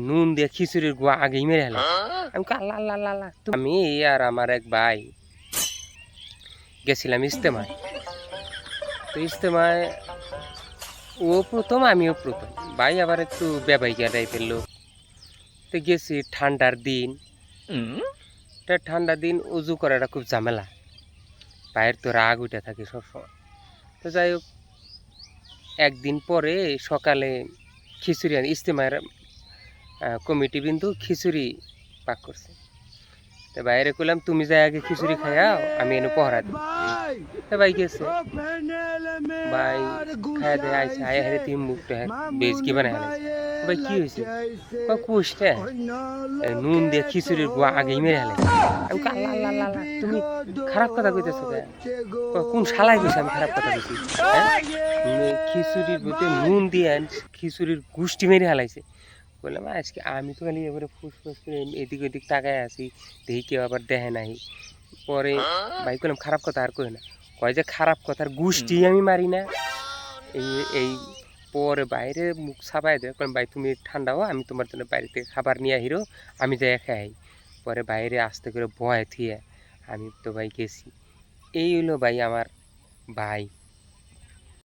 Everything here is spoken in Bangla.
নুন দিয়ে খিচুড়ির গুয়া আগেই মেরে হেলাম। আমি আল্লাহ আল্লাহ আল্লাহ আল্লাহ। আমি আর আমার এক ভাই গেছিলাম ইজতেমায়। তো ইজতেমায় ও প্রথম আমিও প্রথম। ভাই আবার একটু বেবাইকা টাইপের লোক। তো গেছি ঠান্ডার দিন। ঠান্ডার দিন উজু করাটা খুব ঝামেলা। পায়ের তো রাগ উঠে থাকে সবসময়। তো যাই হোক একদিন পরে সকালে খিচুড়ি ইজতেমার কমিটি বিন্দু খিচুড়ি পাক করছে। তো বাইরে কইলাম তুমি যাই আগে খিচুড়ি খাইয়াও, আমি এনে পহরা দিই। তো ভাই গেছে, ভাই খাইয়া দেয় আইসা আয়া হেরে তুমি মুখটা বেশ কি বানায় হেলাইছে। ভাই কি হয়েছে? কোষ না নুন দিয়ে খিচুড়ির গুয়া আগেই মেরে হেলাইছে। আমি আল্লাহ আল্লাহ আল্লাহ আল্লাহ, তুমি খারাপ কথা কইতেছো কে? কোন শালায় কইছে আমি খারাপ কথা কইছি? হ্যাঁ, খিচুড়ির মধ্যে নুন দিয়ে খিচুড়ির গুষ্টি মেরে হেলাইছে। বললাম আজকে আমি তো খালি এবারে ফুসফুস করে এদিক ওদিক তাকায় আছি, দেখি কেউ আবার দেখে নাই। পরে ভাই করলাম খারাপ কথা আর কই না, কয় যে খারাপ কথার গুষ্টি আমি মারি না। এই এই পরে বাইরে মুখ ছাপাই দেয়, কারণ ভাই তুমি ঠান্ডা হও, আমি তোমার জন্য বাইরে থেকে খাবার নিয়ে আহিরো, আমি যাই খাই। পরে বাইরে আস্তে করে ভয় থিয়ে আমি তো ভাই গেছি। এই হলো ভাই আমার ভাই।